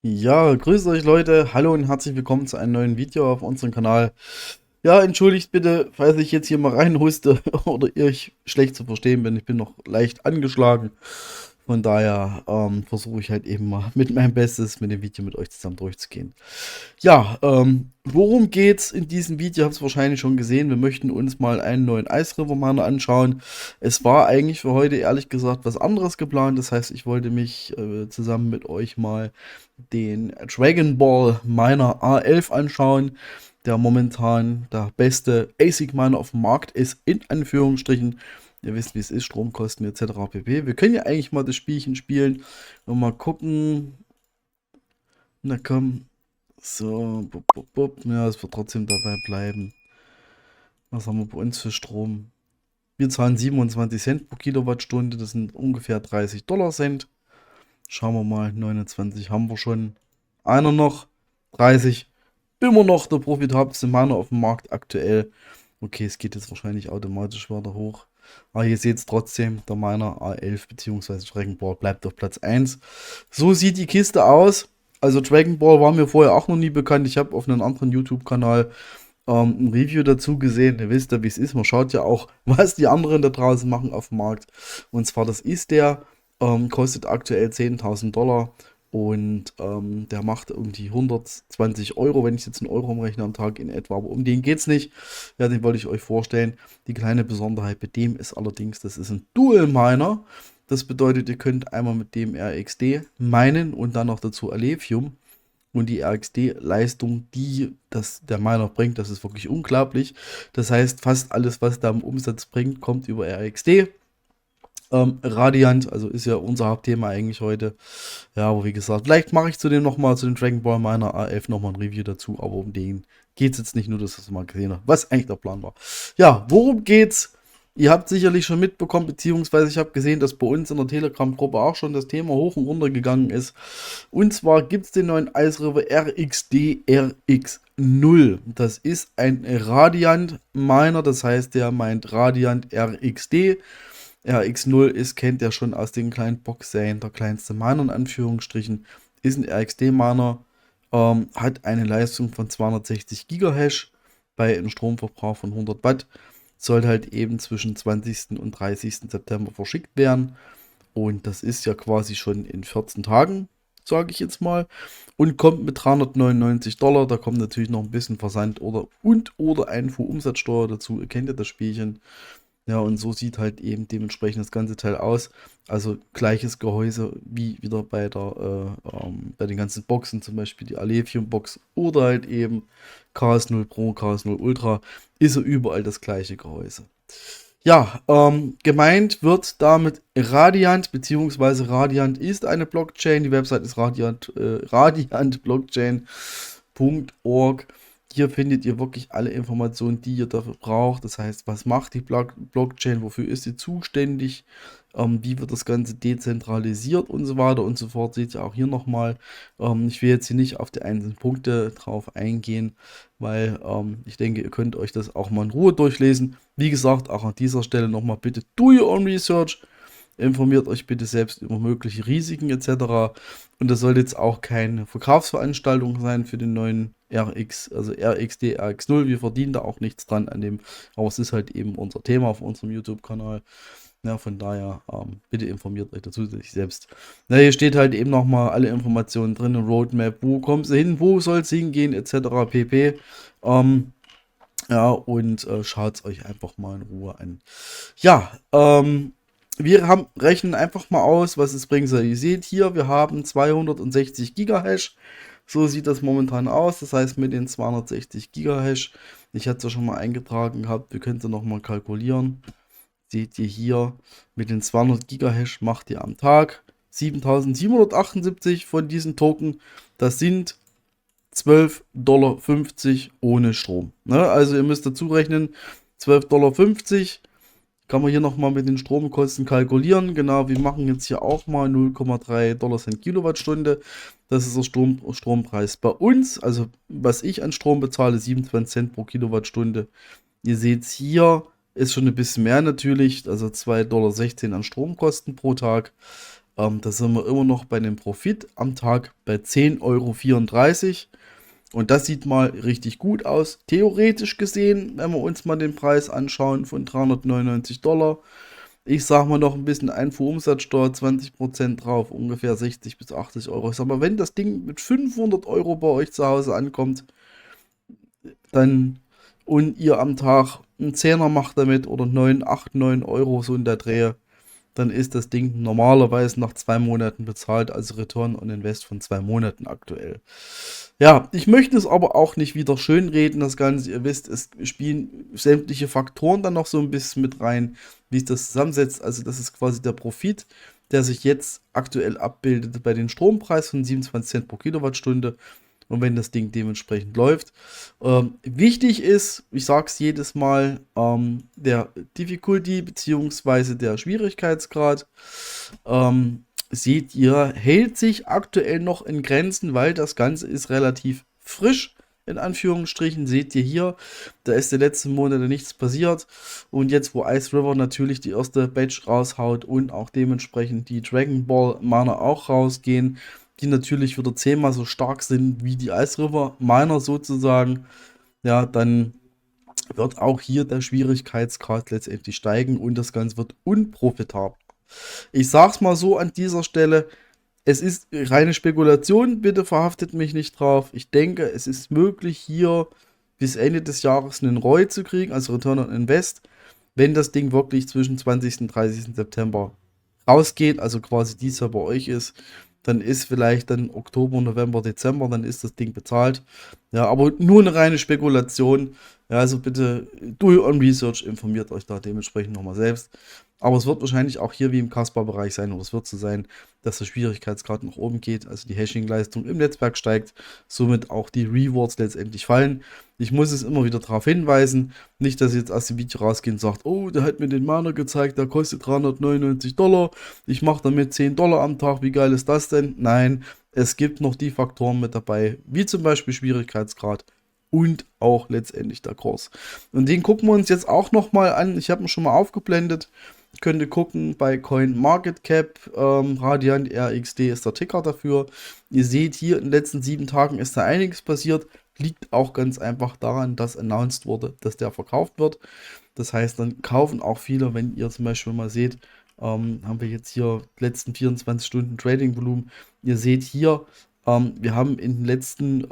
Ja, grüßt euch Leute, hallo und herzlich willkommen zu einem neuen Video auf unserem Kanal. Ja, entschuldigt bitte, falls ich jetzt hier mal reinhuste oder ihr ich schlecht zu verstehen bin. Ich bin noch leicht angeschlagen. Von daher versuche ich halt eben mal mit meinem Bestes mit dem Video mit euch zusammen durchzugehen. Ja, worum geht's in diesem Video? Habt ihr wahrscheinlich schon gesehen. Wir möchten uns mal einen neuen Ice River Miner anschauen. Es war eigentlich für heute ehrlich gesagt was anderes geplant. Das heißt, ich wollte mich zusammen mit euch mal den Dragon Ball Miner A11 anschauen, der momentan der beste ASIC Miner auf dem Markt ist, in Anführungsstrichen. Ihr wisst, wie es ist, Stromkosten etc. pp. Wir können ja eigentlich mal das Spielchen spielen und mal gucken. Na komm, so, bup, bup, bup. Ja, es wird trotzdem dabei bleiben. Was haben wir bei uns für Strom? Wir zahlen 27 Cent pro Kilowattstunde, das sind ungefähr 30 Dollar Cent. Schauen wir mal, 29 haben wir schon. Einer noch, 30. Immer noch der profitabelste Miner auf dem Markt aktuell. Okay, es geht jetzt wahrscheinlich automatisch weiter hoch. Aber hier seht es trotzdem, der Miner A11 bzw. Dragon Ball bleibt auf Platz 1. So sieht die Kiste aus. Also Dragon Ball war mir vorher auch noch nie bekannt. Ich habe auf einem anderen YouTube-Kanal ein Review dazu gesehen. Ihr wisst ja, wie es ist. Man schaut ja auch, was die anderen da draußen machen auf dem Markt. Und zwar, das ist der, kostet aktuell 10.000 Dollar. Und der macht um die 120 Euro, wenn ich jetzt in Euro umrechne am Tag in etwa. Aber um den geht es nicht. Ja, den wollte ich euch vorstellen. Die kleine Besonderheit bei dem ist allerdings, das ist ein Dual Miner. Das bedeutet, ihr könnt einmal mit dem RXD minen und dann noch dazu Alephium. Und die RXD-Leistung, die der Miner bringt, das ist wirklich unglaublich. Das heißt, fast alles, was da im Umsatz bringt, kommt über RXD. Radiant, also ist ja unser Hauptthema eigentlich heute. Ja, aber wie gesagt, vielleicht mache ich zu dem nochmal, zu dem Dragon Ball Miner A11 nochmal ein Review dazu, aber um den geht es jetzt nicht nur, dass ich es mal gesehen habe, was eigentlich der Plan war. Ja, worum geht's? Ihr habt sicherlich schon mitbekommen, beziehungsweise ich habe gesehen, dass bei uns in der Telegram-Gruppe auch schon das Thema hoch und runter gegangen ist. Und zwar gibt es den neuen Ice River RXD RX0. Das ist ein Radiant Miner, das heißt, der meint Radiant RXD. RX0 ist, kennt ihr schon aus den kleinen Boxserien, der kleinste Miner in Anführungsstrichen, ist ein RXD-Miner, hat eine Leistung von 260 Gigahash bei einem Stromverbrauch von 100 Watt, soll halt eben zwischen 20. und 30. September verschickt werden und das ist ja quasi schon in 14 Tagen, sage ich jetzt mal, und kommt mit 399 Dollar, da kommt natürlich noch ein bisschen Versand oder Einfuhrumsatzsteuer dazu, ihr kennt ja das Spielchen. Ja, und so sieht halt eben dementsprechend das ganze Teil aus. Also gleiches Gehäuse wie wieder bei den ganzen Boxen, zum Beispiel die Alevium-Box oder halt eben KS0 Pro, KS0 Ultra, ist ja überall das gleiche Gehäuse. Ja, gemeint wird damit Radiant, beziehungsweise Radiant ist eine Blockchain. Die Website ist radiantblockchain.org. Hier findet ihr wirklich alle Informationen, die ihr dafür braucht. Das heißt, was macht die Blockchain, wofür ist sie zuständig, wie wird das Ganze dezentralisiert und so weiter und so fort. Seht ihr auch hier nochmal. Ich will jetzt hier nicht auf die einzelnen Punkte drauf eingehen, weil ich denke, ihr könnt euch das auch mal in Ruhe durchlesen. Wie gesagt, auch an dieser Stelle nochmal bitte do your own research. Informiert euch bitte selbst über mögliche Risiken etc. Und das soll jetzt auch keine Verkaufsveranstaltung sein für den neuen RX, also RXD, RX0. Wir verdienen da auch nichts dran an dem, aber es ist halt eben unser Thema auf unserem YouTube-Kanal. Ja, von daher, bitte informiert euch dazu selbst. Na, hier steht halt eben nochmal alle Informationen drin, Roadmap, wo kommt sie hin, wo soll es hingehen, etc. pp. Ja, und schaut es euch einfach mal in Ruhe an. Ja, rechnen einfach mal aus, was es bringen soll. Ihr seht hier, wir haben 260 Gigahash. So sieht das momentan aus. Das heißt, mit den 260 Gigahash, ich hatte es ja schon mal eingetragen gehabt, wir können es noch mal kalkulieren. Seht ihr hier, mit den 200 Gigahash macht ihr am Tag 7778 von diesen Token. Das sind 12,50 Dollar ohne Strom. Ne? Also ihr müsst dazu rechnen, 12,50 Dollar kann man hier nochmal mit den Stromkosten kalkulieren. Genau, wir machen jetzt hier auch mal 0,3 Dollar Cent Kilowattstunde. Das ist der Strompreis bei uns. Also was ich an Strom bezahle, 27 Cent pro Kilowattstunde. Ihr seht es hier, ist schon ein bisschen mehr natürlich. Also 2,16 Dollar an Stromkosten pro Tag. Da sind wir immer noch bei einem Profit am Tag bei 10,34 Euro. Und das sieht mal richtig gut aus. Theoretisch gesehen, wenn wir uns mal den Preis anschauen von 399 Dollar. Ich sag mal noch ein bisschen Einfuhrumsatzsteuer, 20% drauf, ungefähr 60 bis 80 Euro. Ich sag mal, wenn das Ding mit 500 Euro bei euch zu Hause ankommt, dann und ihr am Tag einen Zehner macht damit oder 9, 8, 9 Euro so in der Drehe, dann ist das Ding normalerweise nach 2 Monaten bezahlt, also Return on Invest von 2 Monaten aktuell. Ja, ich möchte es aber auch nicht wieder schönreden, das Ganze. Ihr wisst, es spielen sämtliche Faktoren dann noch so ein bisschen mit rein, wie es das zusammensetzt. Also das ist quasi der Profit, der sich jetzt aktuell abbildet bei dem Strompreis von 27 Cent pro Kilowattstunde. Und wenn das Ding dementsprechend läuft. Wichtig ist, ich sage es jedes Mal, der Difficulty bzw. der Schwierigkeitsgrad. Seht ihr, hält sich aktuell noch in Grenzen, weil das Ganze ist relativ frisch, in Anführungsstrichen. Seht ihr hier, da ist die letzten Monate nichts passiert. Und jetzt, wo Ice River natürlich die erste Batch raushaut und auch dementsprechend die Dragon Ball Mana auch rausgehen, die natürlich wieder 10-mal so stark sind wie die Ice River Miner sozusagen, ja, dann wird auch hier der Schwierigkeitsgrad letztendlich steigen und das Ganze wird unprofitabel. Ich sag's mal so an dieser Stelle, es ist reine Spekulation, bitte verhaftet mich nicht drauf. Ich denke, es ist möglich, hier bis Ende des Jahres einen ROI zu kriegen, also Return on Invest, wenn das Ding wirklich zwischen 20. und 30. September rausgeht, also quasi dies Jahr bei euch ist, dann ist vielleicht dann Oktober, November, Dezember, dann ist das Ding bezahlt. Ja, aber nur eine reine Spekulation. Ja, also bitte do your own research, informiert euch da dementsprechend nochmal selbst. Aber es wird wahrscheinlich auch hier wie im Kasper-Bereich sein, oder es wird so sein, dass der Schwierigkeitsgrad nach oben geht, also die Hashing-Leistung im Netzwerk steigt, somit auch die Rewards letztendlich fallen. Ich muss es immer wieder darauf hinweisen, nicht, dass ihr jetzt aus dem Video rausgeht und sagt, oh, der hat mir den Mana gezeigt, der kostet 399 Dollar, ich mache damit 10 Dollar am Tag, wie geil ist das denn? Nein, es gibt noch die Faktoren mit dabei, wie zum Beispiel Schwierigkeitsgrad und auch letztendlich der Kurs. Und den gucken wir uns jetzt auch nochmal an, ich habe ihn schon mal aufgeblendet. Könnt ihr gucken bei CoinMarketCap, Radiant RXD ist der Ticker dafür. Ihr seht hier in den letzten 7 Tagen ist da einiges passiert. Liegt auch ganz einfach daran, dass announced wurde, dass der verkauft wird. Das heißt, dann kaufen auch viele, wenn ihr zum Beispiel mal seht, haben wir jetzt hier letzten 24 Stunden Trading-Volumen. Ihr seht hier, wir haben in den letzten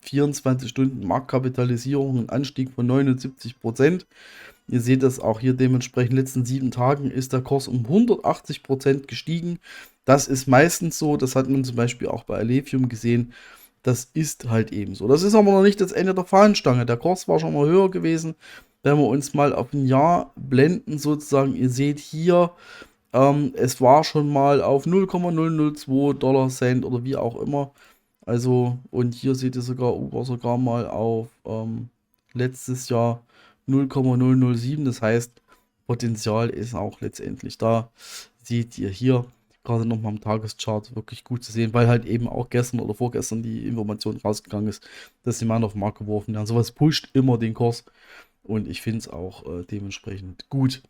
24 Stunden Marktkapitalisierung einen Anstieg von 79%. Ihr seht das auch hier dementsprechend in den letzten 7 Tagen ist der Kurs um 180% gestiegen. Das ist meistens so, das hat man zum Beispiel auch bei Aletheum gesehen. Das ist halt eben so. Das ist aber noch nicht das Ende der Fahnenstange. Der Kurs war schon mal höher gewesen. Wenn wir uns mal auf ein Jahr blenden sozusagen, ihr seht hier, es war schon mal auf 0,002 Dollar Cent oder wie auch immer. Also, und hier seht ihr sogar, war sogar mal auf letztes Jahr 0,007, das heißt, Potenzial ist auch letztendlich da. Seht ihr hier gerade nochmal am Tageschart wirklich gut zu sehen, weil halt eben auch gestern oder vorgestern die Information rausgegangen ist, dass die Mann auf den Markt geworfen werden. Sowas pusht immer den Kurs und ich finde es auch dementsprechend gut.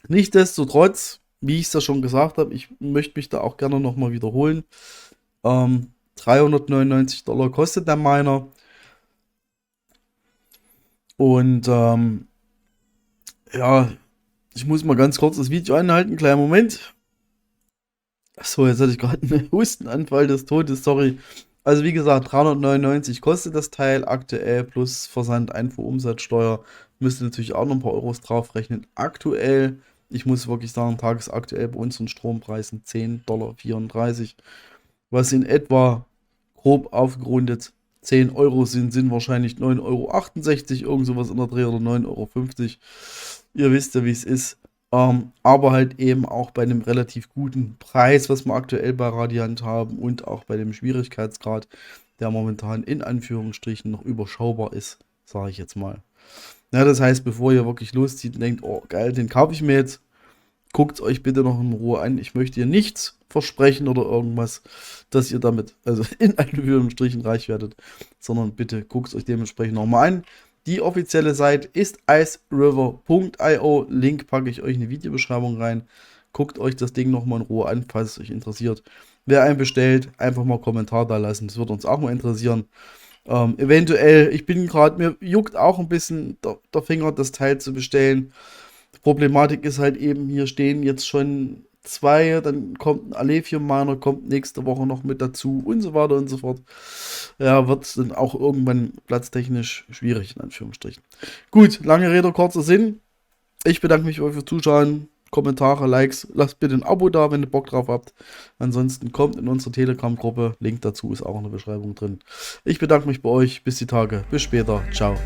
Nichtsdestotrotz, wie ich es ja schon gesagt habe, ich möchte mich da auch gerne nochmal wiederholen. 399 Dollar kostet der Miner. Und ja, ich muss mal ganz kurz das Video anhalten, kleinen Moment. Achso, jetzt hatte ich gerade einen Hustenanfall des Todes, sorry. Also wie gesagt, 399 kostet das Teil aktuell plus Versand, Einfuhrumsatzsteuer. Müsste natürlich auch noch ein paar Euros draufrechnen. Aktuell, ich muss wirklich sagen, tagesaktuell bei unseren Strompreisen 10,34 Dollar, was in etwa grob aufgerundet 10 Euro sind wahrscheinlich 9,68 Euro, irgend sowas in der Dreh oder 9,50 Euro. Ihr wisst ja, wie es ist. Aber halt eben auch bei einem relativ guten Preis, was wir aktuell bei Radiant haben und auch bei dem Schwierigkeitsgrad, der momentan in Anführungsstrichen noch überschaubar ist, sage ich jetzt mal. Ja, das heißt, bevor ihr wirklich loszieht und denkt, oh geil, den kaufe ich mir jetzt, guckt euch bitte noch in Ruhe an. Ich möchte ihr nichts versprechen oder irgendwas, dass ihr damit, also in Anführungsstrichen reich werdet, sondern bitte guckt es euch dementsprechend nochmal an. Die offizielle Seite ist iceriver.io. Link packe ich euch in die Videobeschreibung rein. Guckt euch das Ding nochmal in Ruhe an, falls es euch interessiert. Wer einen bestellt, einfach mal einen Kommentar da lassen. Das würde uns auch mal interessieren. Eventuell, ich bin gerade, mir juckt auch ein bisschen der Finger, das Teil zu bestellen. Die Problematik ist halt eben, hier stehen jetzt schon 2, dann kommt ein Alevium Miner, kommt nächste Woche noch mit dazu und so weiter und so fort. Ja, wird dann auch irgendwann platztechnisch schwierig, in Anführungsstrichen. Gut, lange Rede, kurzer Sinn. Ich bedanke mich für euch fürs Zuschauen. Kommentare, Likes, lasst bitte ein Abo da, wenn ihr Bock drauf habt. Ansonsten kommt in unsere Telegram-Gruppe. Link dazu ist auch in der Beschreibung drin. Ich bedanke mich bei euch. Bis die Tage. Bis später. Ciao.